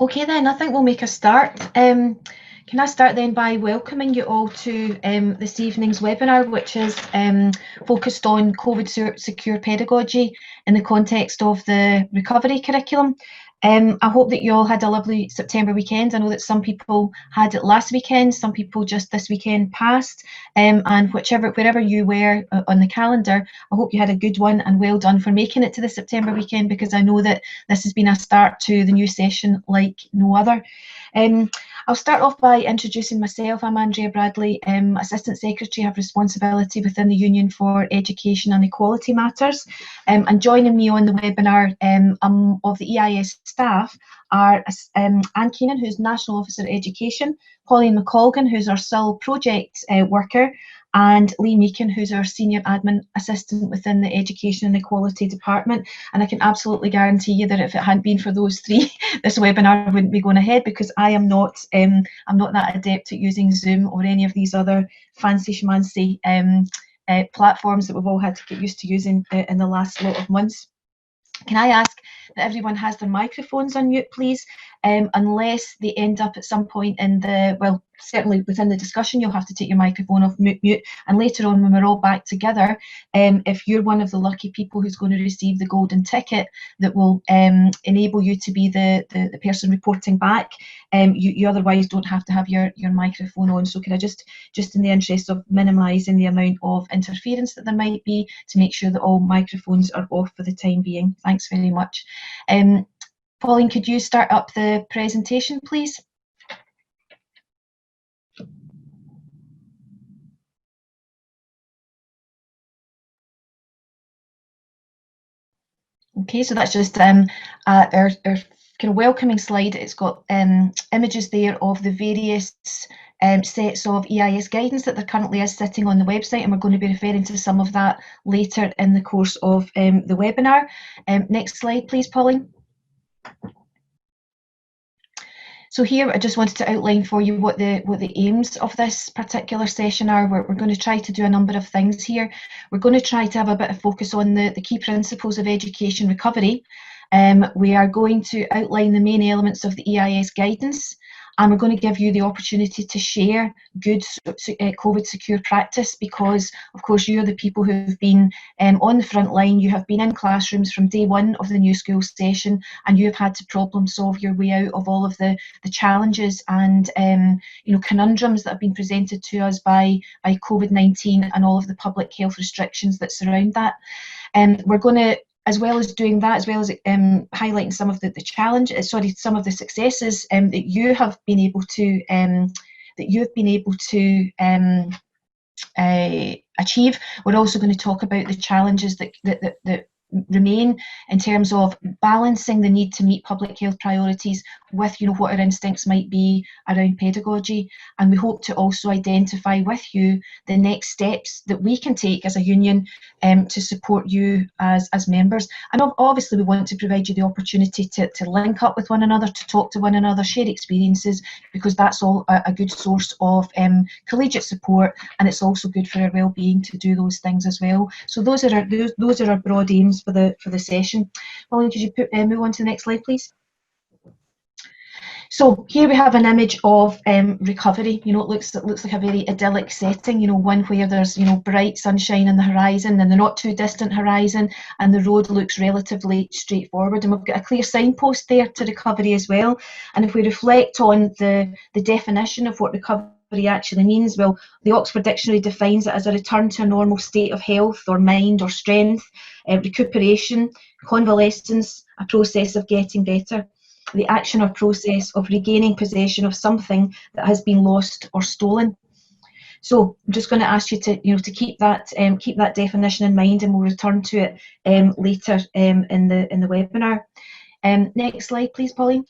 Okay then, I think we'll make a start. Can I start then by welcoming you all to this evening's webinar, which is focused on COVID secure pedagogy in the context of the recovery curriculum. I hope that you all had a lovely September weekend. I know that some people had it last weekend, some people just this weekend past, and wherever you were on the calendar, I hope you had a good one, and well done for making it to the September weekend, because I know that this has been a start to the new session like no other. I'll start off by introducing myself. I'm Andrea Bradley, Assistant Secretary, have responsibility within the Union for Education and Equality Matters. And joining me on the webinar of the EIS staff are Anne Keenan, who's National Officer of Education, Pauline McColgan, who's our SIL project worker, and Lee Meakin, who's our Senior Admin Assistant within the Education and Equality Department. And I can absolutely guarantee you that if it hadn't been for those three, this webinar wouldn't be going ahead, because I'm not that adept at using Zoom or any of these other fancy schmancy platforms that we've all had to get used to using in the last lot of months. Can I ask that everyone has their microphones on mute, please, unless they end up at some point in the, well, certainly within the discussion, you'll have to take your microphone off mute, and later on when we're all back together, if you're one of the lucky people who's going to receive the golden ticket that will enable you to be the person reporting back, you otherwise don't have to have your microphone on. So can I just in the interest of minimising the amount of interference that there might be, to make sure that all microphones are off for the time being. Thanks very much. Pauline, could you start up the presentation, please? Okay, so that's just our kind of welcoming slide. It's got images there of the various sets of EIS guidance that there currently is sitting on the website, and we're going to be referring to some of that later in the course of the webinar. Next slide, please, Pauline. So here I just wanted to outline for you what the aims of this particular session are. We're going to try to do a number of things here. We're going to try to have a bit of focus on the key principles of education recovery. We are going to outline the main elements of the EIS guidance, and we're going to give you the opportunity to share good COVID secure practice, because of course you're the people who've been on the front line. You have been in classrooms from day one of the new school session, and you have had to problem solve your way out of all of the challenges and conundrums that have been presented to us by COVID-19 and all of the public health restrictions that surround that. We're going to, as well as doing that, as well as highlighting some of the challenges, some of the successes that you have been able to achieve. We're also going to talk about the challenges that remain in terms of balancing the need to meet public health priorities with what our instincts might be around pedagogy, and we hope to also identify with you the next steps that we can take as a union to support you as members. And obviously we want to provide you the opportunity to link up with one another, to talk to one another, share experiences, because that's all a good source of collegiate support, and it's also good for our well-being to do those things as well. So those are our broad aims for the session. Pauline, could you move on to the next slide, please? So here we have an image of recovery. It looks like a very idyllic setting. One where there's bright sunshine on the horizon and the not too distant horizon, and the road looks relatively straightforward. And we've got a clear signpost there to recovery as well. And if we reflect on the definition of what recovery actually means, well, the Oxford Dictionary defines it as a return to a normal state of health or mind or strength, recuperation, convalescence, a process of getting better, the action or process of regaining possession of something that has been lost or stolen. So I'm just going to ask you to keep that definition in mind, and we'll return to it later in the webinar. Next slide, please, Pauline.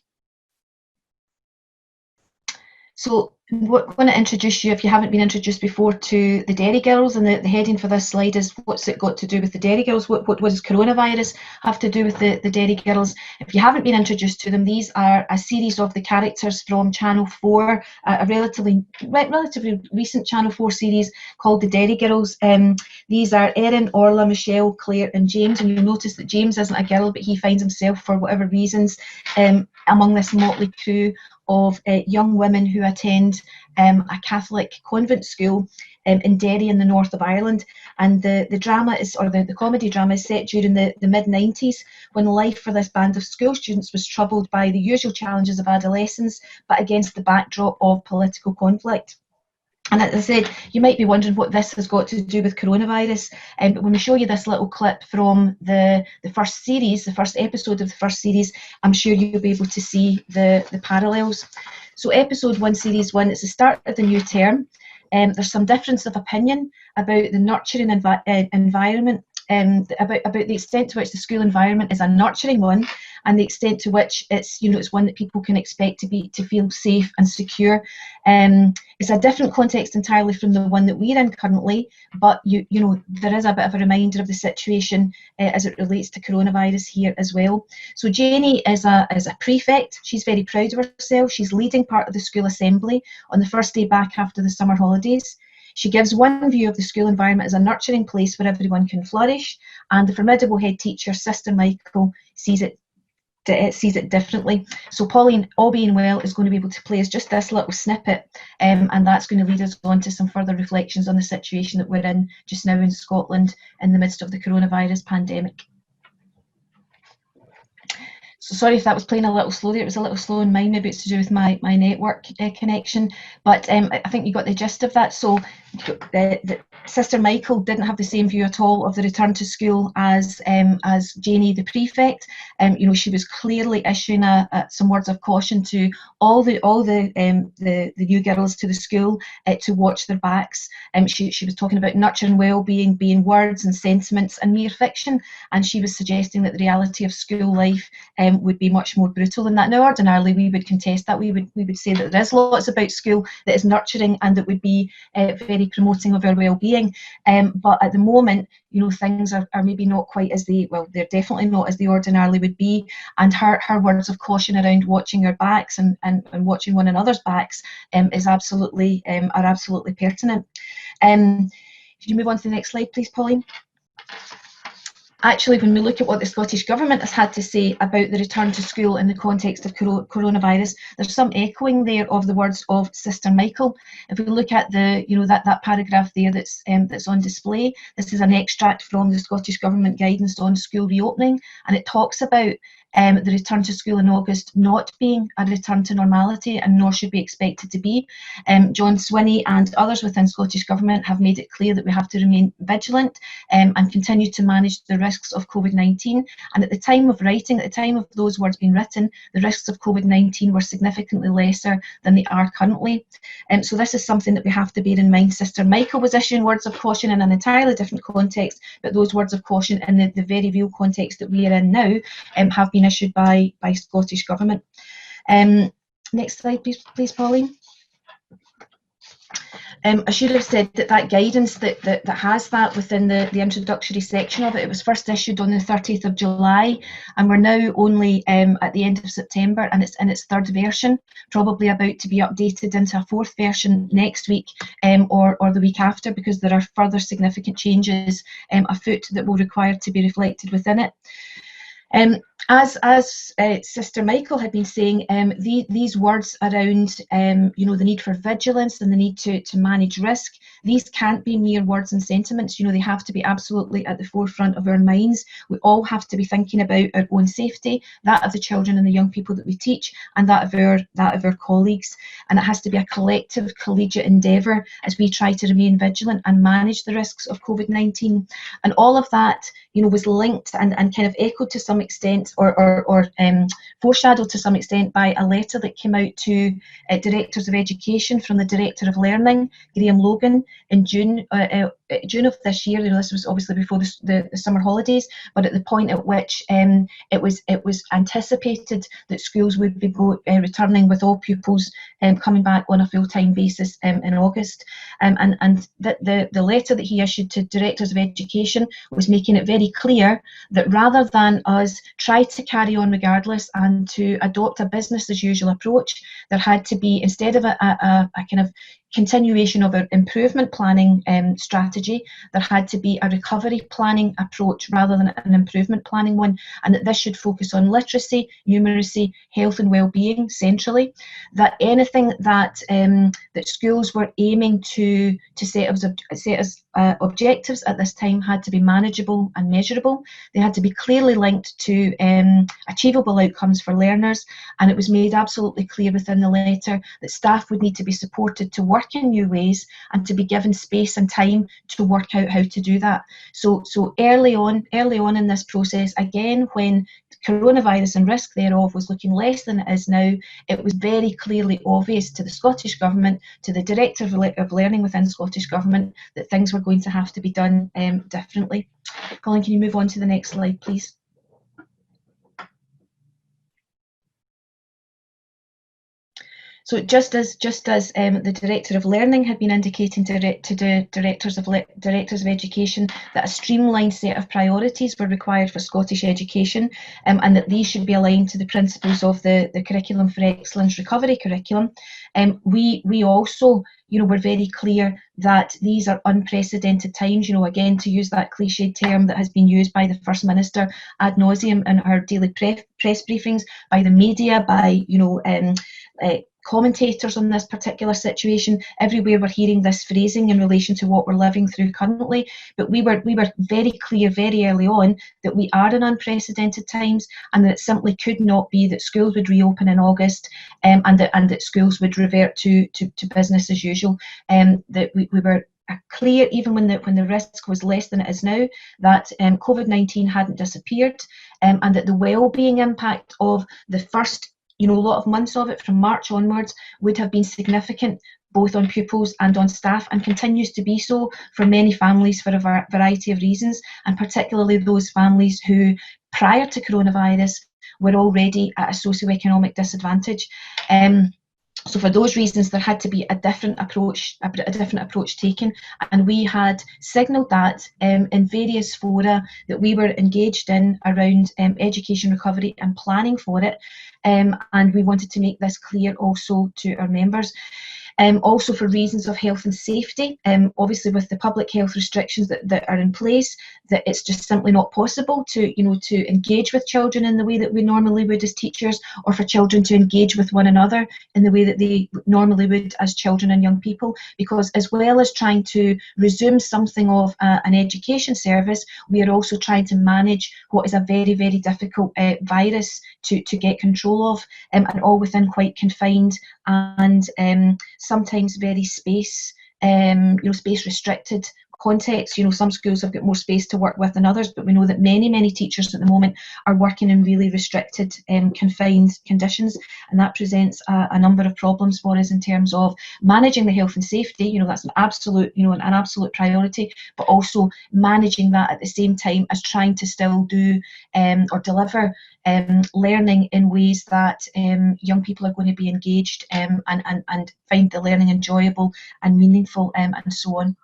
So What want to introduce you, if you haven't been introduced before, to the Derry Girls, and the heading for this slide is what's it got to do with the Derry Girls? What does coronavirus have to do with the Derry Girls? If you haven't been introduced to them, these are a series of the characters from Channel 4, a relatively recent Channel 4 series called the Derry Girls. These are Erin, Orla, Michelle, Claire and James, and you'll notice that James isn't a girl, but he finds himself, for whatever reasons, among this motley crew of young women who attend a Catholic convent school in Derry in the north of Ireland. And the drama is, or the comedy drama is set during the mid-90s, when life for this band of school students was troubled by the usual challenges of adolescence, but against the backdrop of political conflict. And as I said, you might be wondering what this has got to do with coronavirus, but when we show you this little clip from the first series, the first episode of the first series, I'm sure you'll be able to see the parallels. So episode 1, series 1, it's the start of the new term. There's some difference of opinion about the nurturing environment, about the extent to which the school environment is a nurturing one, and the extent to which it's one that people can expect to feel safe and secure. It's a different context entirely from the one that we're in currently, but there is a bit of a reminder of the situation as it relates to coronavirus here as well. So Janie is a prefect. She's very proud of herself. She's leading part of the school assembly on the first day back after the summer holidays. She gives one view of the school environment as a nurturing place where everyone can flourish, and the formidable head teacher, Sister Michael, sees it differently. So Pauline, all being well, is going to be able to play us just this little snippet, and that's going to lead us on to some further reflections on the situation that we're in just now in Scotland in the midst of the coronavirus pandemic. So sorry if that was playing a little slow there. It was a little slow in mine. Maybe it's to do with my network connection. But I think you got the gist of that. So the Sister Michael didn't have the same view at all of the return to school as Janie, the prefect. She was clearly issuing some words of caution to all the new girls to the school to watch their backs. She was talking about nurturing well-being being words and sentiments and mere fiction, and she was suggesting that the reality of school life would be much more brutal than that. Now, ordinarily, we would contest that. We would say that there is lots about school that is nurturing and that would be very promoting of our well-being. But at the moment, things are maybe not quite as they're definitely not as they ordinarily would be. And her words of caution around watching our backs and watching one another's backs are absolutely pertinent. Could you move on to the next slide, please, Pauline? Actually, when we look at what the Scottish Government has had to say about the return to school in the context of coronavirus, there's some echoing there of the words of Sister Michael. If we look at that paragraph there that's on display, this is an extract from the Scottish Government guidance on school reopening, and it talks about the return to school in August not being a return to normality, and nor should be expected to be. John Swinney and others within Scottish Government have made it clear that we have to remain vigilant and continue to manage the risks of COVID-19. And at the time of writing, at the time of those words being written, the risks of COVID-19 were significantly lesser than they are currently. So this is something that we have to bear in mind. Sister Michael was issuing words of caution in an entirely different context, but those words of caution in the very real context that we are in now have been issued by Scottish Government. Next slide, please, Pauline. I should have said that guidance that has that within the introductory section of it. It was first issued on the 30th of July, and we're now only at the end of September, and it's in its third version, probably about to be updated into a fourth version next week or the week after, because there are further significant changes afoot that will require to be reflected within it. As Sister Michael had been saying, these words around the need for vigilance and the need to manage risk, these can't be mere words and sentiments. They have to be absolutely at the forefront of our minds. We all have to be thinking about our own safety, that of the children and the young people that we teach, and that of our colleagues. And it has to be a collective, collegiate endeavour as we try to remain vigilant and manage the risks of COVID-19. And all of that, was linked and kind of echoed to some extent, or foreshadowed to some extent, by a letter that came out to directors of education from the Director of Learning, Graham Logan, in June June of this year, this was obviously before the summer holidays, but at the point at which it was anticipated that schools would be returning with all pupils coming back on a full-time basis in August. And the letter that he issued to directors of education was making it very clear that rather than us try to carry on regardless and to adopt a business as usual approach, there had to be, instead of a kind of continuation of our improvement planning strategy, there had to be a recovery planning approach rather than an improvement planning one, and that this should focus on literacy, numeracy, health and well-being centrally. That anything that that schools were aiming to set as objectives at this time had to be manageable and measurable. They had to be clearly linked to achievable outcomes for learners, and it was made absolutely clear within the letter that staff would need to be supported to work in new ways and to be given space and time to work out how to do that. So early on in this process, again, when coronavirus and risk thereof was looking less than it is now, it was very clearly obvious to the Scottish Government, to the Director of Learning within the Scottish Government, that things were going to have to be done differently. Colin, can you move on to the next slide, please? So just as the Director of Learning had been indicating to the directors of education that a streamlined set of priorities were required for Scottish education, and that these should be aligned to the principles of the Curriculum for Excellence recovery curriculum, we also were very clear that these are unprecedented times. Again, to use that cliched term that has been used by the First Minister ad nauseum in her daily press briefings, by the media, by commentators on this particular situation. Everywhere we're hearing this phrasing in relation to what we're living through currently, but we were very clear very early on that we are in unprecedented times, and that it simply could not be that schools would reopen in August and that schools would revert to business as usual. That we were clear, even when the risk was less than it is now, that COVID-19 hadn't disappeared, and that the well-being impact of the first a lot of months of it from March onwards would have been significant, both on pupils and on staff, and continues to be so for many families for a variety of reasons, and particularly those families who, prior to coronavirus, were already at a socioeconomic disadvantage. So for those reasons, there had to be a different approach taken, and we had signalled that in various fora that we were engaged in around education recovery and planning for it, and we wanted to make this clear also to our members. Also for reasons of health and safety, obviously with the public health restrictions that are in place, that it's just simply not possible to engage with children in the way that we normally would as teachers, or for children to engage with one another in the way that they normally would as children and young people, because as well as trying to resume something of an education service, we are also trying to manage what is a very, very difficult virus to get control of, and all within quite confined and sometimes very space restricted context. Some schools have got more space to work with than others, but we know that many teachers at the moment are working in really restricted, confined conditions, and that presents a number of problems for us in terms of managing the health and safety. That's an absolute, an absolute priority, but also managing that at the same time as trying to still do or deliver learning in ways that young people are going to be engaged and find the learning enjoyable and meaningful, and so on.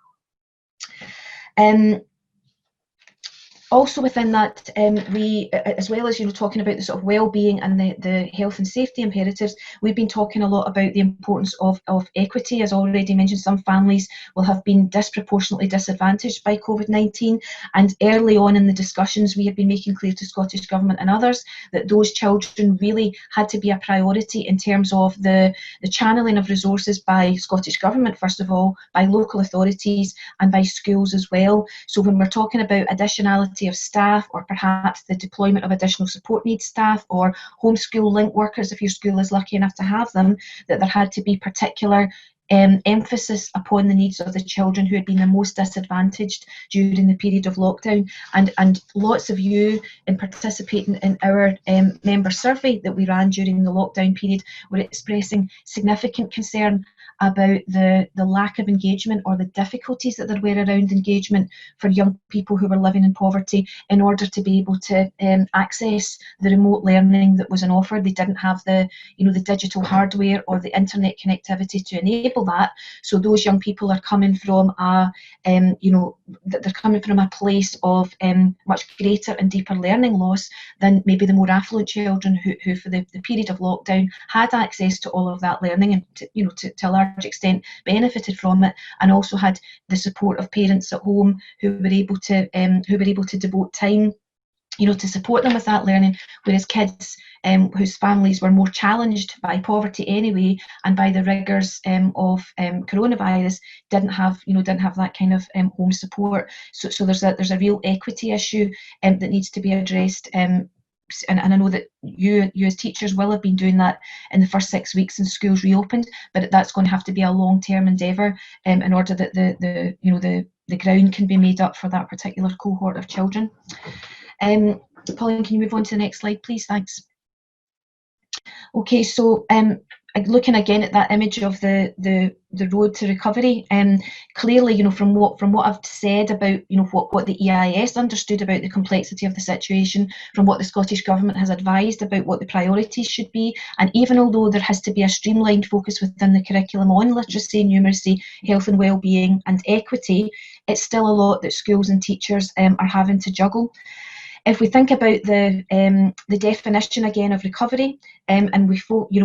Also within that, we, as well as talking about the sort of well-being and the health and safety imperatives, we've been talking a lot about the importance of equity. As already mentioned, some families will have been disproportionately disadvantaged by COVID-19, and early on in the discussions we have been making clear to Scottish Government and others that those children really had to be a priority in terms of the channeling of resources by Scottish Government, first of all, by local authorities and by schools as well. So when we're talking about additionality of staff, or perhaps the deployment of additional support needs staff or homeschool link workers, if your school is lucky enough to have them, that there had to be particular emphasis upon the needs of the children who had been the most disadvantaged during the period of lockdown. And lots of you in participating in our member survey that we ran during the lockdown period were expressing significant concern about the lack of engagement or the difficulties that there were around engagement for young people who were living in poverty in order to be able to access the remote learning that was on offer. They didn't have the digital hardware or the internet connectivity to enable that. So those young people are coming from they're coming from a place of much greater and deeper learning loss than maybe the more affluent children who for the period of lockdown had access to all of that learning and to a large extent benefited from it, and also had the support of parents at home who were able to devote time to support them with that learning, whereas kids whose families were more challenged by poverty anyway and by the rigours of coronavirus didn't have that kind of home support. So there's a real equity issue that needs to be addressed. And I know that you as teachers will have been doing that in the first 6 weeks since schools reopened, but that's going to have to be a long-term endeavour in order that the ground can be made up for that particular cohort of children. Pauline, can you move on to the next slide, please? Thanks. Okay, so looking again at that image of the road to recovery, clearly, from what I've said about what the EIS understood about the complexity of the situation, from what the Scottish Government has advised about what the priorities should be, and even although there has to be a streamlined focus within the curriculum on literacy, numeracy, health and well-being and equity, it's still a lot that schools and teachers are having to juggle. If we think about the definition again of recovery, and we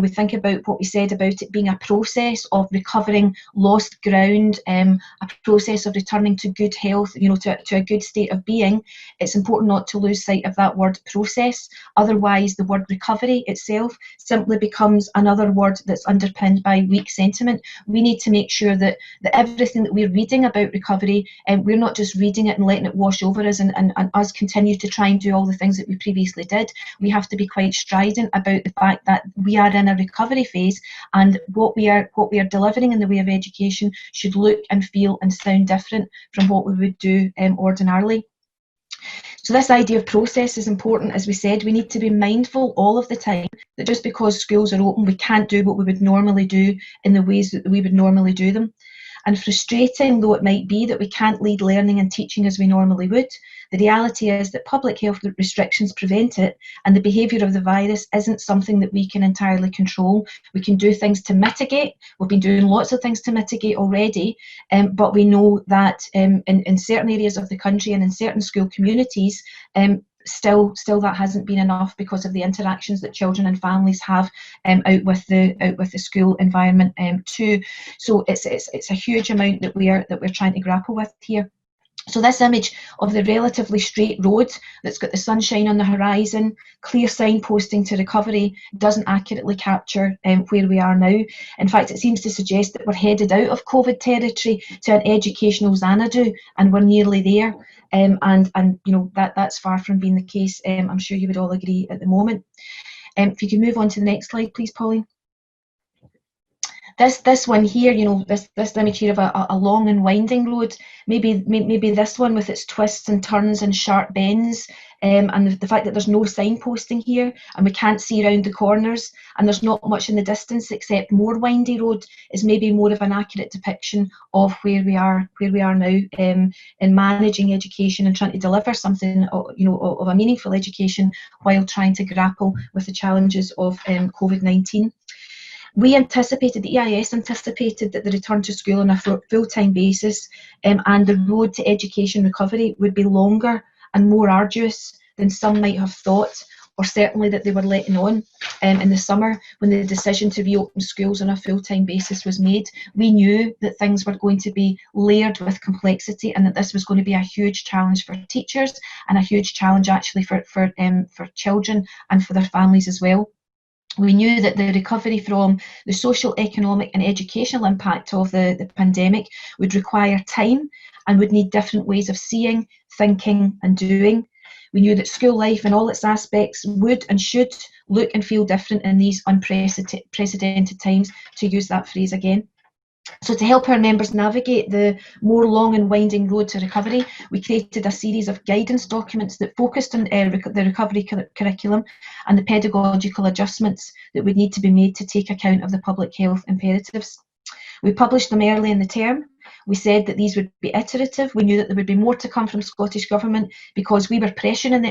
think about what we said about it being a process of recovering lost ground, a process of returning to good health, to a good state of being, it's important not to lose sight of that word process. Otherwise, the word recovery itself simply becomes another word that's underpinned by weak sentiment. We need to make sure that everything that we're reading about recovery, we're not just reading it and letting it wash over us and us continue to try and do all the things that we previously did. We have to be quite strident about the fact that we are in a recovery phase, and what we are delivering in the way of education should look and feel and sound different from what we would do ordinarily. So this idea of process is important. As we said, we need to be mindful all of the time that just because schools are open, we can't do what we would normally do in the ways that we would normally do them. And frustrating though it might be that we can't lead learning and teaching as we normally would, the reality is that public health restrictions prevent it, and the behaviour of the virus isn't something that we can entirely control. We can do things to mitigate. We've been doing lots of things to mitigate already, but we know that in certain areas of the country and in certain school communities, still that hasn't been enough because of the interactions that children and families have out with the school environment too. So it's a huge amount that we're trying to grapple with here. So this image of the relatively straight road that's got the sunshine on the horizon, clear signposting to recovery, doesn't accurately capture where we are now. In fact, it seems to suggest that we're headed out of COVID territory to an educational Xanadu, and we're nearly there. And that's far from being the case. I'm sure you would all agree at the moment. If you could move on to the next slide, please, Pauline. This one here, this image here of a long and winding road, maybe this one with its twists and turns and sharp bends, and the fact that there's no signposting here and we can't see around the corners and there's not much in the distance except more windy road is maybe more of an accurate depiction of where we are now in managing education and trying to deliver something of a meaningful education while trying to grapple with the challenges of COVID-19. The EIS anticipated that the return to school on a full-time basis and the road to education recovery would be longer and more arduous than some might have thought, or certainly that they were letting on in the summer when the decision to reopen schools on a full-time basis was made. We knew that things were going to be layered with complexity and that this was going to be a huge challenge for teachers and a huge challenge actually for children and for their families as well. We knew that the recovery from the social, economic and educational impact of the pandemic would require time and would need different ways of seeing, thinking and doing. We knew that school life in all its aspects would and should look and feel different in these unprecedented times, to use that phrase again. So to help our members navigate the more long and winding road to recovery, we created a series of guidance documents that focused on the recovery curriculum and the pedagogical adjustments that would need to be made to take account of the public health imperatives. We published them early in the term. We said that these would be iterative. We knew that there would be more to come from Scottish Government because we were pressuring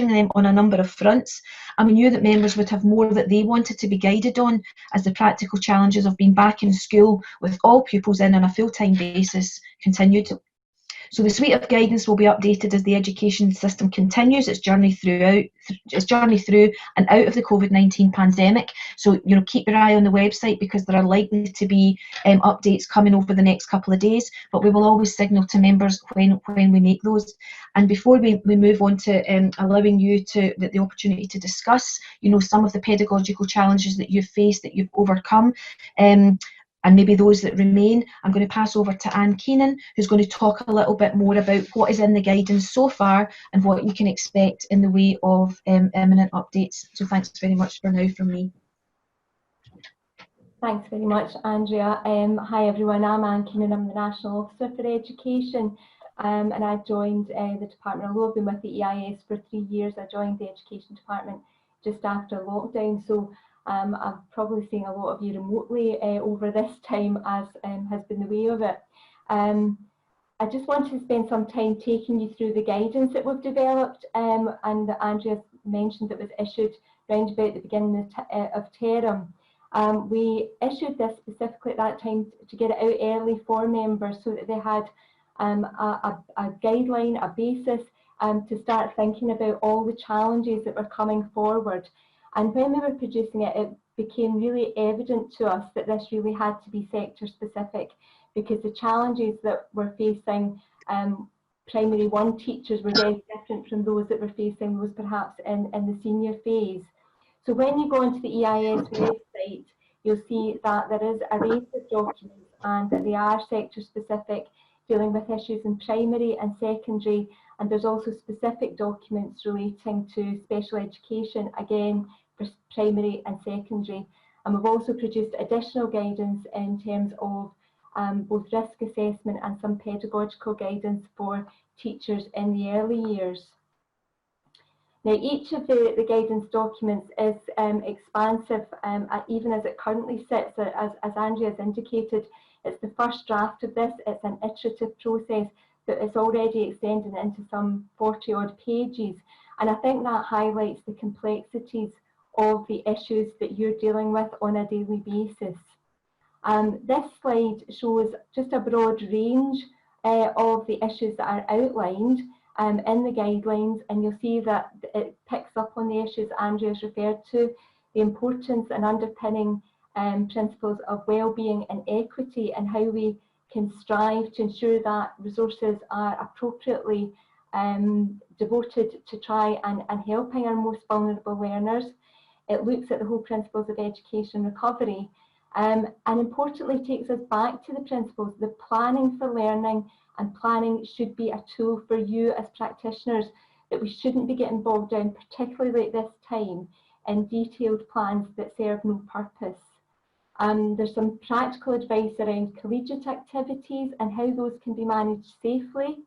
them on a number of fronts, and we knew that members would have more that they wanted to be guided on as the practical challenges of being back in school with all pupils in on a full-time basis continued. So the suite of guidance will be updated as the education system continues its journey through and out of the COVID-19 pandemic. So keep your eye on the website because there are likely to be updates coming over the next couple of days. But we will always signal to members when we make those. And before we move on to allowing you the opportunity to discuss, some of the pedagogical challenges that you've faced, that you've overcome. And maybe those that remain, I'm going to pass over to Anne Keenan, who's going to talk a little bit more about what is in the guidance so far and what you can expect in the way of imminent updates. So thanks very much for now from me. Thanks very much, Andrea. Hi everyone, I'm Anne Keenan, I'm the National Officer for Education, and I joined the Department of Law. I've been with the EIS for 3 years. I joined the Education Department just after lockdown, so I'm probably seeing a lot of you remotely over this time, as has been the way of it. I just wanted to spend some time taking you through the guidance that we've developed, and that Andrea mentioned that was issued around about the beginning of term. We issued this specifically at that time to get it out early for members so that they had a guideline, a basis to start thinking about all the challenges that were coming forward. And when we were producing it, it became really evident to us that this really had to be sector specific, because the challenges that we're facing primary 1 teachers were very different from those that were facing those perhaps in the senior phase. So when you go onto the EIS website, you'll see that there is a range of documents and that they are sector specific, dealing with issues in primary and secondary, and there's also specific documents relating to special education, again for primary and secondary. And we've also produced additional guidance in terms of both risk assessment and some pedagogical guidance for teachers in the early years. Now, each of the guidance documents is expansive, even as it currently sits. As Andrea has indicated, it's the first draft of this. It's an iterative process that is already extending into some 40 odd pages. And I think that highlights the complexities of the issues that you're dealing with on a daily basis. This slide shows just a broad range of the issues that are outlined in the guidelines, and you'll see that it picks up on the issues Andrea's referred to, the importance and underpinning principles of well-being and equity, and how we can strive to ensure that resources are appropriately devoted to try and helping our most vulnerable learners. It looks at the whole principles of education recovery, and importantly takes us back to the principles. The planning for learning and planning should be a tool for you as practitioners, that we shouldn't be getting bogged down, particularly at this time, in detailed plans that serve no purpose. There's some practical advice around collegiate activities and how those can be managed safely,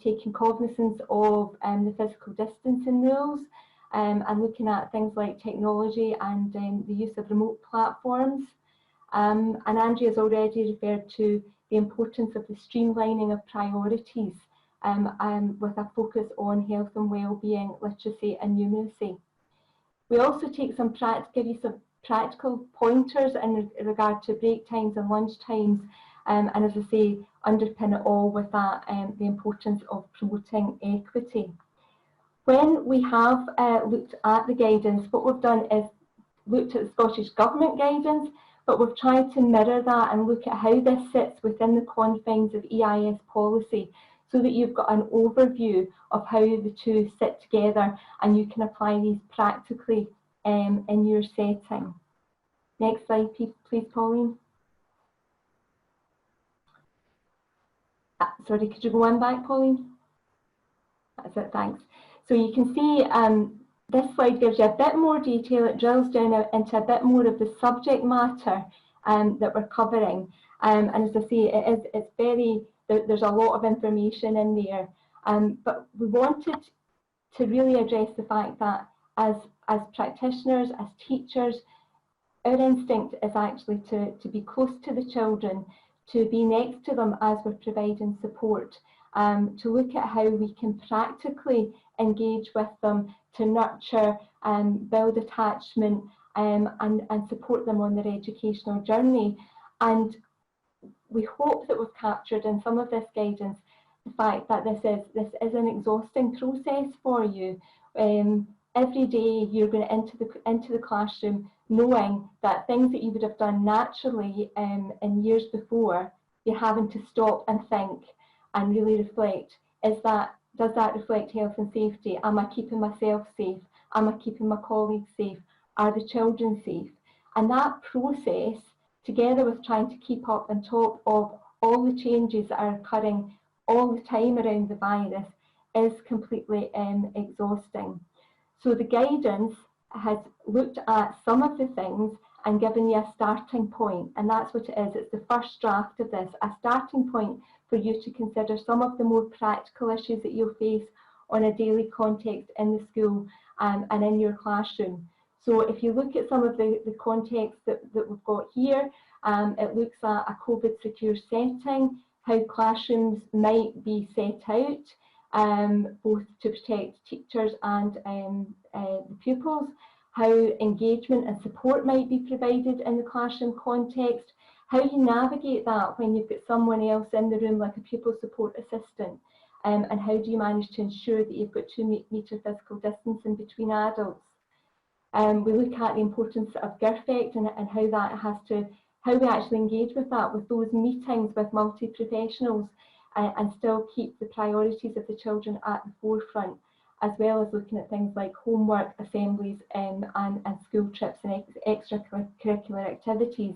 taking cognizance of the physical distancing rules, and looking at things like technology and the use of remote platforms. And Andrea's already referred to the importance of the streamlining of priorities, with a focus on health and well-being, literacy and numeracy. We also take give you some practical pointers in regard to break times and lunch times, and as I say, underpin it all with that, the importance of promoting equity. When we have looked at the guidance, what we've done is looked at the Scottish Government guidance, but we've tried to mirror that and look at how this sits within the confines of EIS policy, so that you've got an overview of how the two sit together and you can apply these practically in your setting. Next slide, please, Pauline. Sorry, could you go one back, Pauline? That's it, thanks. So you can see this slide gives you a bit more detail. It drills down into a bit more of the subject matter that we're covering. And as I say, it's very, there's a lot of information in there. But we wanted to really address the fact that as practitioners, as teachers, our instinct is actually to be close to the children, to be next to them as we're providing support, to look at how we can practically engage with them, to nurture and build attachment, and support them on their educational journey. And we hope that we've captured in some of this guidance the fact that this is an exhausting process for you. Every day you're going into the classroom knowing that things that you would have done naturally in years before, you're having to stop and think and really reflect. Does that reflect health and safety? Am I keeping myself safe? Am I keeping my colleagues safe? Are the children safe? And that process, together with trying to keep up on top of all the changes that are occurring all the time around the virus, is completely exhausting. So the guidance has looked at some of the things and given you a starting point, and that's what it is. It's the first draft of this, a starting point for you to consider some of the more practical issues that you'll face on a daily context in the school and in your classroom. So if you look at some of the context that we've got here, it looks at a COVID secure setting, how classrooms might be set out, both to protect teachers and the pupils, how engagement and support might be provided in the classroom context, how you navigate that when you've got someone else in the room like a pupil support assistant, and how do you manage to ensure that you've got 2-metre physical distancing between adults. We look at the importance of GIRFECT and how we actually engage with that, with those meetings with multi-professionals, and still keep the priorities of the children at the forefront, as well as looking at things like homework, assemblies, and school trips and extracurricular activities.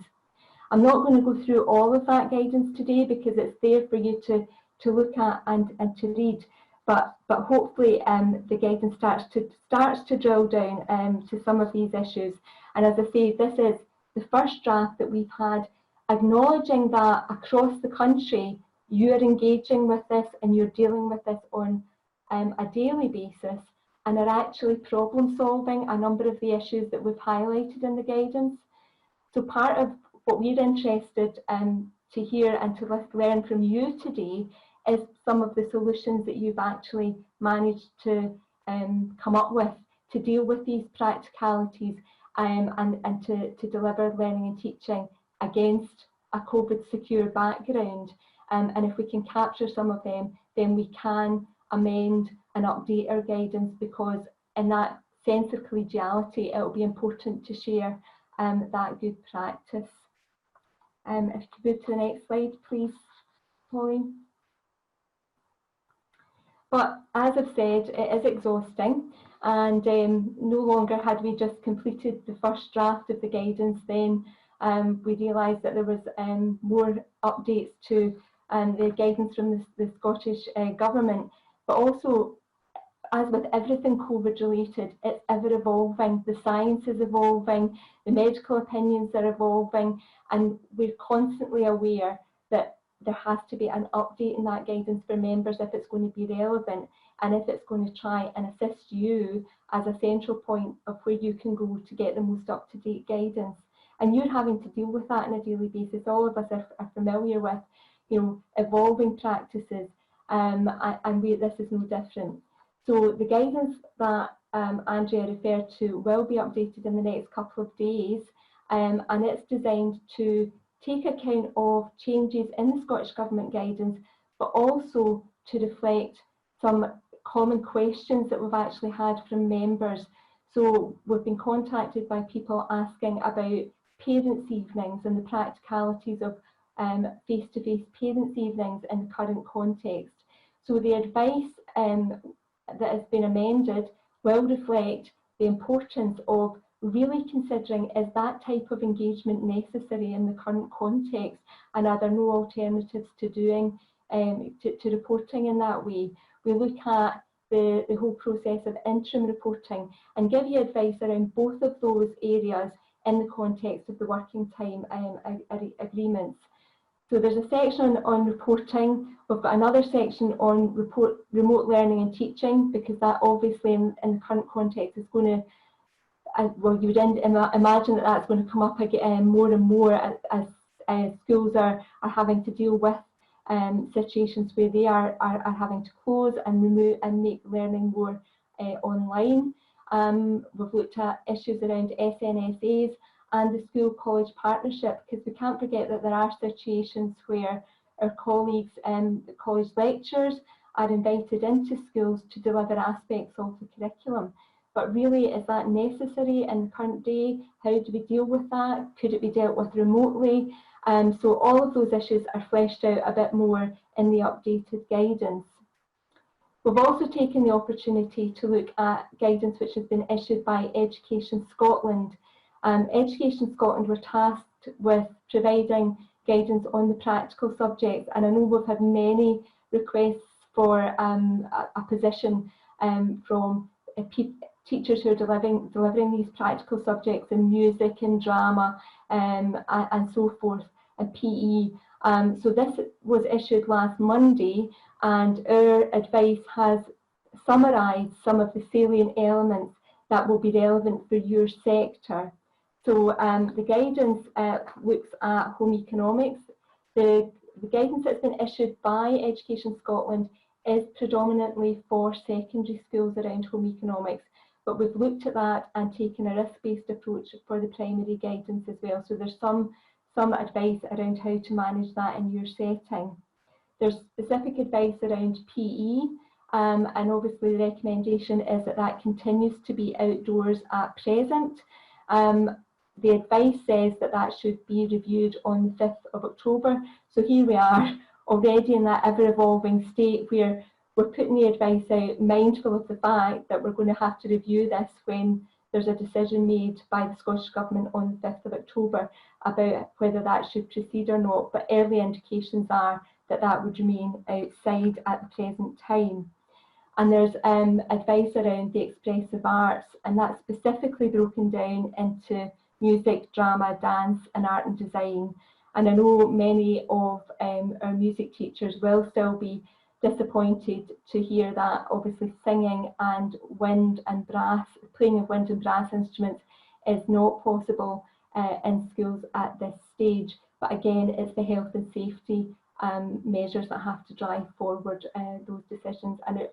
I'm not going to go through all of that guidance today because it's there for you to look at and to read. But hopefully the guidance starts to drill down to some of these issues. And as I say, this is the first draft that we've had, acknowledging that across the country you're engaging with this and you're dealing with this on a daily basis, and are actually problem solving a number of the issues that we've highlighted in the guidance. So part of what we're interested to hear and to learn from you today is some of the solutions that you've actually managed to come up with to deal with these practicalities and to deliver learning and teaching against a COVID secure background. And if we can capture some of them, then we can amend and update our guidance, because in that sense of collegiality, it will be important to share that good practice. If you could move to the next slide, please, Pauline. But as I've said, it is exhausting, and no longer had we just completed the first draft of the guidance, then we realised that there was more updates to the guidance from the Scottish Government. But also, as with everything COVID related, it's ever evolving. The science is evolving, the medical opinions are evolving, and we're constantly aware that there has to be an update in that guidance for members if it's going to be relevant, and if it's going to try and assist you as a central point of where you can go to get the most up-to-date guidance. And you're having to deal with that on a daily basis. All of us are familiar with, evolving practices, and this is no different. So the guidance that Andrea referred to will be updated in the next couple of days, and it's designed to take account of changes in the Scottish Government guidance, but also to reflect some common questions that we've actually had from members. So we've been contacted by people asking about parents' evenings and the practicalities of face-to-face parents' evenings in the current context. So the advice that has been amended will reflect the importance of really considering, is that type of engagement necessary in the current context, and are there no alternatives to doing to reporting in that way. We look at the whole process of interim reporting and give you advice around both of those areas in the context of the working time agreements. So there's a section on reporting. We've got another section on remote learning and teaching, because that obviously in the current context is going to well, you would imagine that that's going to come up again more and more as schools are having to deal with situations where they are having to close and remove and make learning more online. We've looked at issues around SNSAs and the school-college partnership, because we can't forget that there are situations where our colleagues and college lecturers are invited into schools to deliver aspects of the curriculum. But really, is that necessary in the current day? How do we deal with that? Could it be dealt with remotely? So all of those issues are fleshed out a bit more in the updated guidance. We've also taken the opportunity to look at guidance which has been issued by Education Scotland. Education Scotland were tasked with providing guidance on the practical subjects, and I know we've had many requests for a position from teachers who are delivering these practical subjects in music and drama and so forth, and PE. So this was issued last Monday, and our advice has summarised some of the salient elements that will be relevant for your sector. So the guidance looks at home economics. The guidance that's been issued by Education Scotland is predominantly for secondary schools around home economics, but we've looked at that and taken a risk-based approach for the primary guidance as well. So there's some advice around how to manage that in your setting. There's specific advice around PE, and obviously the recommendation is that that continues to be outdoors at present. The advice says that that should be reviewed on the 5th of October. So here we are already in that ever-evolving state where we're putting the advice out, mindful of the fact that we're going to have to review this when there's a decision made by the Scottish Government on the 5th of October about whether that should proceed or not. But early indications are that that would remain outside at the present time. And there's advice around the expressive arts, and that's specifically broken down into music, drama, dance and art and design. And I know many of our music teachers will still be disappointed to hear that obviously singing and wind and brass, playing of wind and brass instruments is not possible in schools at this stage. But again, it's the health and safety measures that have to drive forward those decisions, and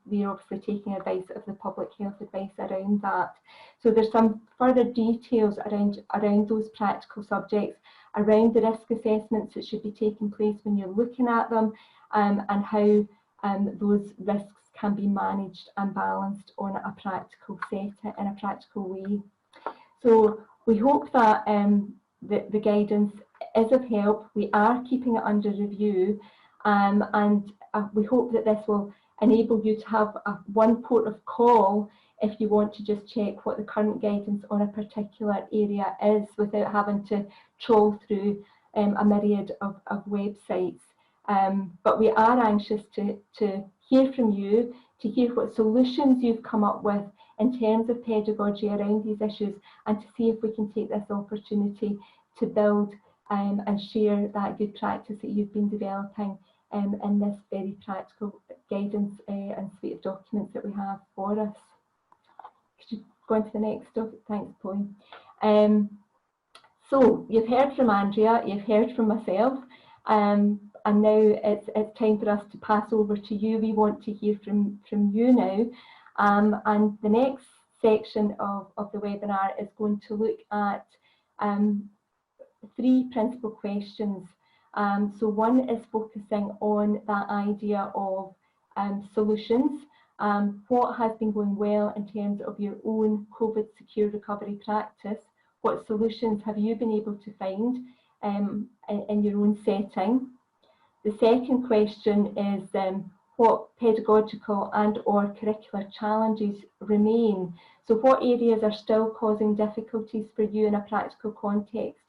we're obviously taking advice of the public health advice around that. So there's some further details around those practical subjects, around the risk assessments that should be taking place when you're looking at them, and how those risks can be managed and balanced on a practical setting, in a practical way. So we hope that the guidance is of help. We are keeping it under review, and we hope that this will enable you to have one port of call if you want to just check what the current guidance on a particular area is without having to trawl through a myriad of websites. But we are anxious to hear from you, to hear what solutions you've come up with in terms of pedagogy around these issues, and to see if we can take this opportunity to build and share that good practice that you've been developing in this very practical guidance and suite of documents that we have for us. Could you go on to the next stuff? Thanks, Polly. So you've heard from Andrea, you've heard from myself, and now it's time for us to pass over to you. We want to hear from you now. And the next section of the webinar is going to look at 3 principal questions. So one is focusing on that idea of solutions. What has been going well in terms of your own COVID secure recovery practice? What solutions have you been able to find in your own setting? The second question is what pedagogical and or curricular challenges remain? So what areas are still causing difficulties for you in a practical context?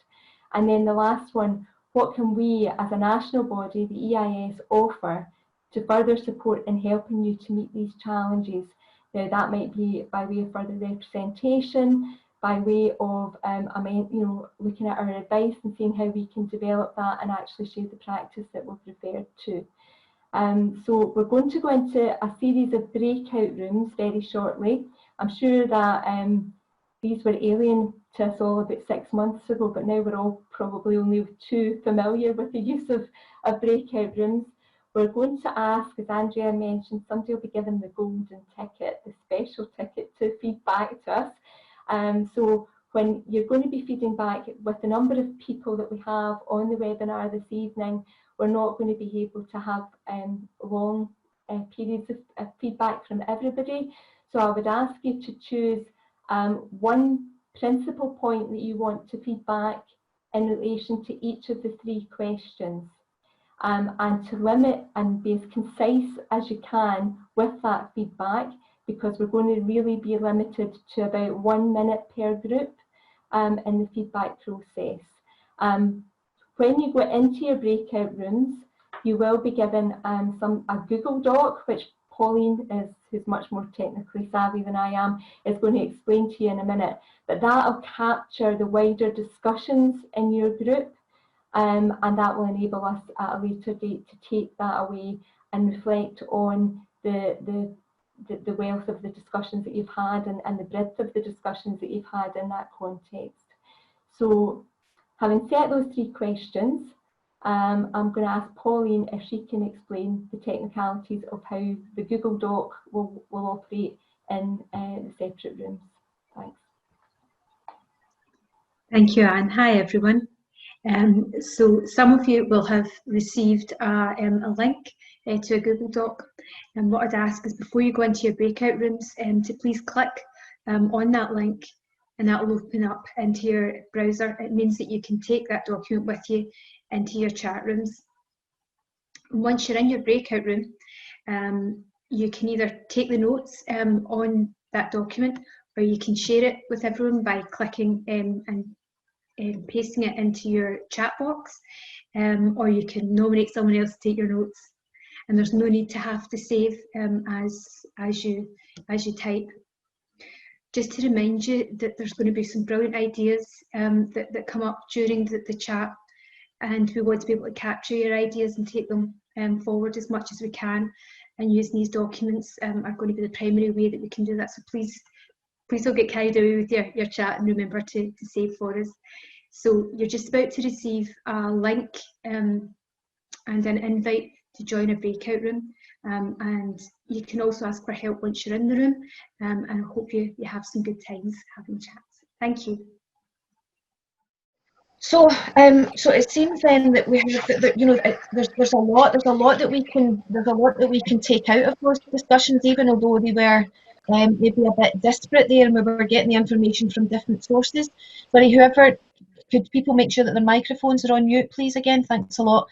And then the last one, what can we as a national body, the EIS, offer to further support in helping you to meet these challenges? Now that might be by way of further representation, by way of looking at our advice and seeing how we can develop that and actually share the practice that we've referred to. So we're going to go into a series of breakout rooms very shortly. I'm sure that these were alien to us all about 6 months ago, but now we're all probably only too familiar with the use of breakout rooms. We're going to ask, as Andrea mentioned, somebody will be given the golden ticket, the special ticket to feed back to us. So when you're going to be feeding back with the number of people that we have on the webinar this evening, we're not going to be able to have long periods of feedback from everybody. So I would ask you to choose one principal point that you want to feed back in relation to each of the 3 questions. And to limit and be as concise as you can with that feedback, because we're going to really be limited to about 1 minute per group in the feedback process. When you go into your breakout rooms, you will be given a Google Doc, which Pauline, who's much more technically savvy than I am, is going to explain to you in a minute. But that'll capture the wider discussions in your group. And that will enable us at a later date to take that away and reflect on the wealth of the discussions that you've had and the breadth of the discussions that you've had in that context. So having set those 3 questions, I'm going to ask Pauline if she can explain the technicalities of how the Google Doc will operate in the separate rooms. Thanks. Thank you, Anne. Hi, everyone. So some of you will have received a link to a Google Doc, and what I'd ask is before you go into your breakout rooms to please click on that link, and that will open up into your browser. It means that you can take that document with you into your chat rooms. And once you're in your breakout room, you can either take the notes on that document, or you can share it with everyone by clicking and pasting it into your chat box, or you can nominate someone else to take your notes, and there's no need to have to save as you type. Just to remind you that there's going to be some brilliant ideas that come up during the chat, and we want to be able to capture your ideas and take them forward as much as we can, and using these documents are going to be the primary way that we can do that. So please don't get carried away with your chat, and remember to save for us. So you're just about to receive a link and an invite to join a breakout room, and you can also ask for help once you're in the room, and I hope you have some good times having chats. Thank you. So it seems then that we have that, you know, there's a lot that we can take out of those discussions, even although they were maybe a bit disparate there, and we were getting the information from different sources. Sorry, whoever, could people make sure that their microphones are on mute, please? Again, thanks a lot.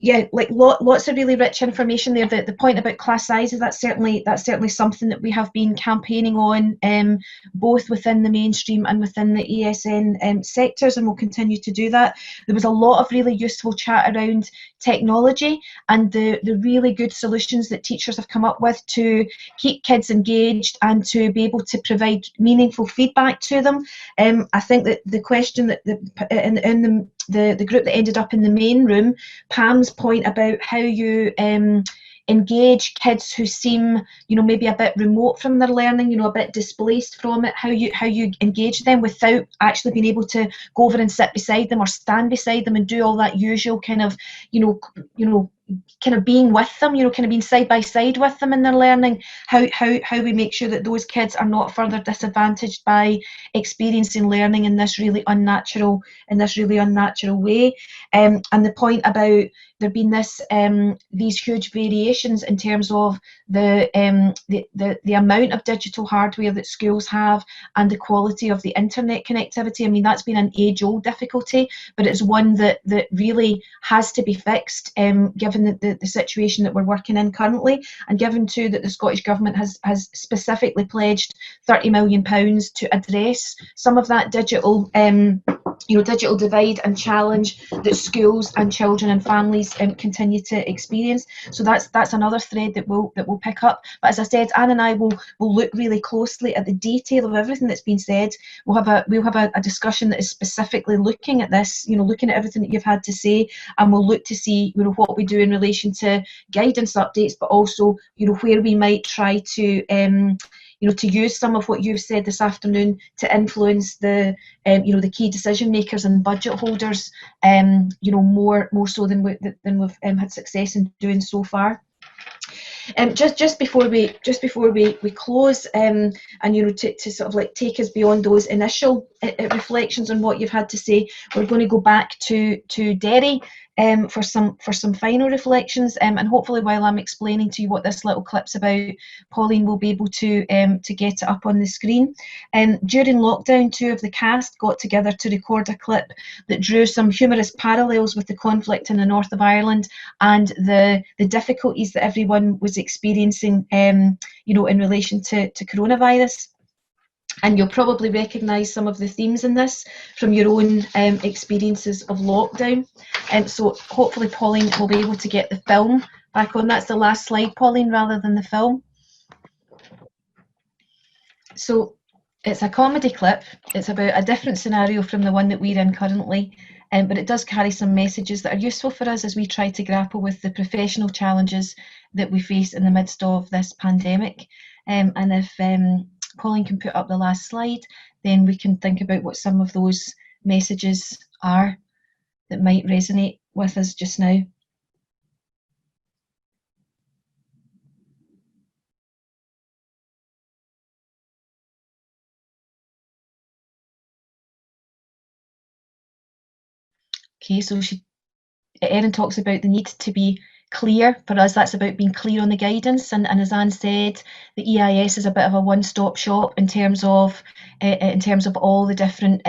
Yeah, like lots of really rich information there. The point about class sizes, that's certainly something that we have been campaigning on, both within the mainstream and within the ESN sectors, and we'll continue to do that. There was a lot of really useful chat around technology and the really good solutions that teachers have come up with to keep kids engaged and to be able to provide meaningful feedback to them. I think that the question that in the group that ended up in the main room, Pam's point about how you engage kids who seem, you know, maybe a bit remote from their learning, you know, a bit displaced from it, how you engage them without actually being able to go over and sit beside them or stand beside them and do all that usual kind of, you know, kind of being with them, you know, kind of being side by side with them in their learning, how we make sure that those kids are not further disadvantaged by experiencing learning in this really unnatural way. And the point about there being these huge variations in terms of the amount of digital hardware that schools have and the quality of the internet connectivity. I mean, that's been an age-old difficulty, but it's one that really has to be fixed, given the situation that we're working in currently, and given too that the Scottish Government has specifically pledged £30 million to address some of that digital divide and challenge that schools and children and families continue to experience. So that's another thread that we'll pick up. But as I said, Anne and I will look really closely at the detail of everything that's been said. We'll have a discussion that is specifically looking at this, you know, looking at everything that you've had to say, and we'll look to see, you know, what we do in relation to guidance updates, but also, you know, where we might try to to use some of what you've said this afternoon to influence the the key decision makers and budget holders, more so than we've had success in doing so far. Just before we close, and to sort of like take us beyond those initial reflections on what you've had to say, we're going to go back to Derry for some final reflections, and hopefully while I'm explaining to you what this little clip's about, Pauline will be able to get it up on the screen. During lockdown, 2 of the cast got together to record a clip that drew some humorous parallels with the conflict in the north of Ireland and the difficulties that everyone was experiencing, in relation to coronavirus. And you'll probably recognise some of the themes in this from your own experiences of lockdown. So hopefully Pauline will be able to get the film back on. That's the last slide, Pauline, rather than the film. So it's a comedy clip. It's about a different scenario from the one that we're in currently, but it does carry some messages that are useful for us as we try to grapple with the professional challenges that we face in the midst of this pandemic. And if Pauline can put up the last slide, then we can think about what some of those messages are that might resonate with us just now. Okay, so Erin talks about the need to be clear. For us, that's about being clear on the guidance, and as Anne said, the EIS is a bit of a one-stop shop in terms of all the different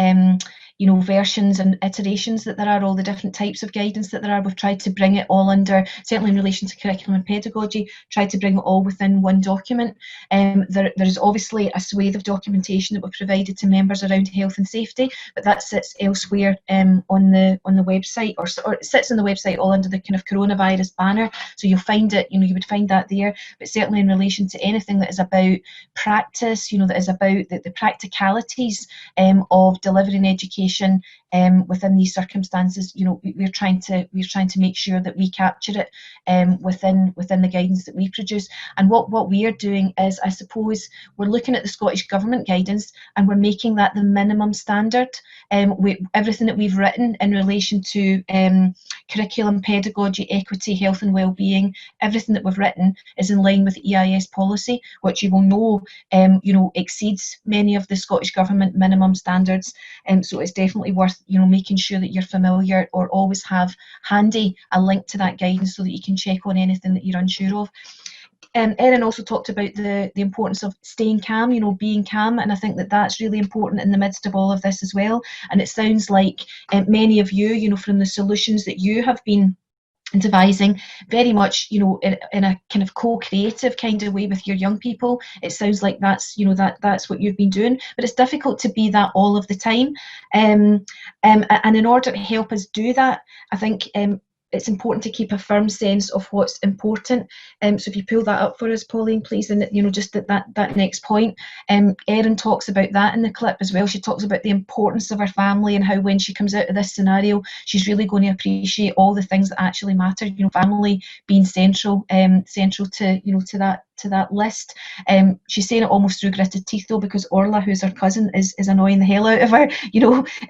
versions and iterations that there are, all the different types of guidance that there are. We've tried to bring it all under, certainly in relation to curriculum and pedagogy, tried to bring it all within one document. There is obviously a swathe of documentation that we've provided to members around health and safety, but that sits elsewhere on the website, or it sits on the website all under the kind of coronavirus banner. So you'll find it, you would find that there. But certainly in relation to anything that is about practice, that is about the practicalities of delivering education within these circumstances, we're trying to make sure that we capture it within the guidance that we produce. And what we are doing is, I suppose, we're looking at the Scottish Government guidance and we're making that the minimum standard. Everything that we've written in relation to curriculum, pedagogy, equity, health and wellbeing, everything that we've written is in line with EIS policy, which you will know, exceeds many of the Scottish Government minimum standards. So it's definitely worth making sure that you're familiar or always have handy a link to that guidance so that you can check on anything that you're unsure of. Erin also talked about the importance of staying calm, being calm, and I think that that's really important in the midst of all of this as well. And it sounds like many of you, from the solutions that you have been devising, very much in a kind of co-creative kind of way with your young people. It sounds like that's that's what you've been doing, but it's difficult to be that all of the time, and in order to help us do that, I think it's important to keep a firm sense of what's important. So if you pull that up for us, Pauline, please, and just that next point. Erin talks about that in the clip as well. She talks about the importance of her family and how when she comes out of this scenario, she's really going to appreciate all the things that actually matter. Family being central to that list. She's saying it almost through gritted teeth though, because Orla, who's her cousin, is annoying the hell out of her,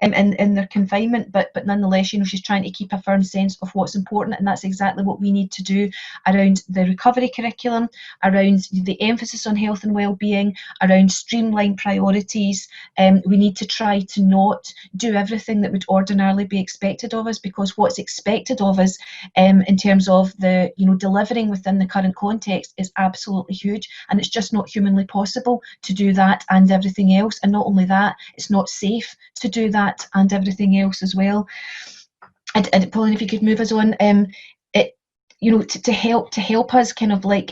in their confinement. But nonetheless, she's trying to keep a firm sense of what's important, and that's exactly what we need to do around the recovery curriculum, around the emphasis on health and well-being, around streamlined priorities. We need to try to not do everything that would ordinarily be expected of us, because what's expected of us in terms of the delivering within the current context is absolutely huge, and it's just not humanly possible to do that and everything else. And not only that, it's not safe to do that and everything else as well. And Pauline, if you could move us on, to help us kind of like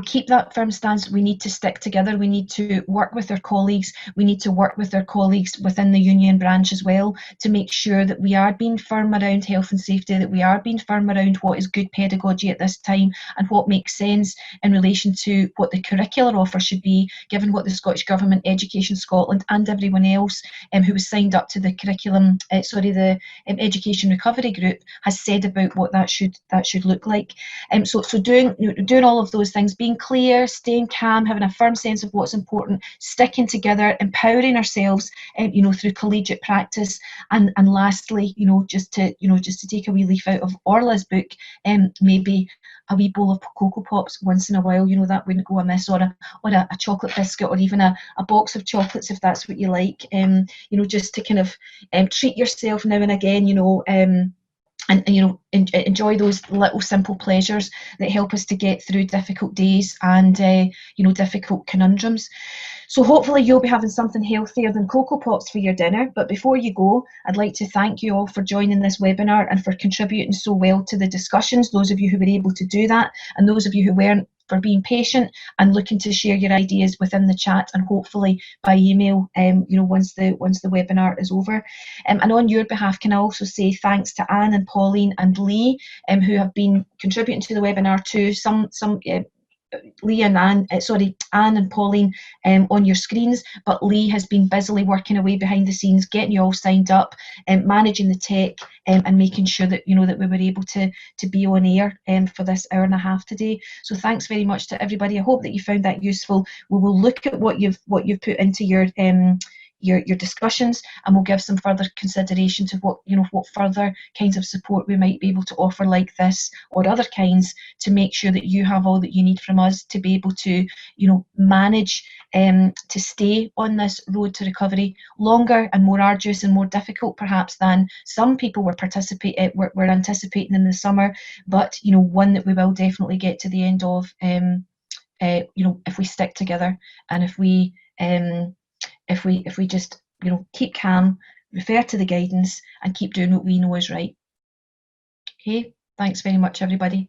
keep that firm stance, we need to stick together. We need to work with our colleagues. We need to work with our colleagues within the union branch as well to make sure that we are being firm around health and safety, that we are being firm around what is good pedagogy at this time and what makes sense in relation to what the curricular offer should be, given what the Scottish Government, Education Scotland and everyone else who was signed up to the Education Recovery Group has said about what that should look look like. So doing all of those things, being clear, staying calm, having a firm sense of what's important, sticking together, empowering ourselves, through collegiate practice, and lastly, just to take a wee leaf out of Orla's book, maybe a wee bowl of Cocoa Pops once in a while, that wouldn't go amiss, or a chocolate biscuit, or even a box of chocolates if that's what you like. Just to kind of treat yourself now and again, and enjoy those little simple pleasures that help us to get through difficult days and difficult conundrums. So hopefully you'll be having something healthier than Cocoa Pops for your dinner. But before you go, I'd like to thank you all for joining this webinar and for contributing so well to the discussions, those of you who were able to do that, and those of you who weren't, for being patient and looking to share your ideas within the chat, and hopefully by email, once the webinar is over. And on your behalf, can I also say thanks to Anne and Pauline and Lee, who have been contributing to the webinar too. Lee and Anne and Pauline on your screens, but Lee has been busily working away behind the scenes, getting you all signed up, managing the tech, and making sure that that we were able to be on air for this hour and a half today. So thanks very much to everybody. I hope that you found that useful. We will look at what you've put into your discussions, and we'll give some further consideration to what further kinds of support we might be able to offer, like this or other kinds, to make sure that you have all that you need from us to be able to manage to stay on this road to recovery longer and more arduous and more difficult perhaps than some people were anticipating in the summer, but one that we will definitely get to the end of if we stick together, and if we just keep calm, refer to the guidance, and keep doing what we know is right. Okay, thanks very much everybody.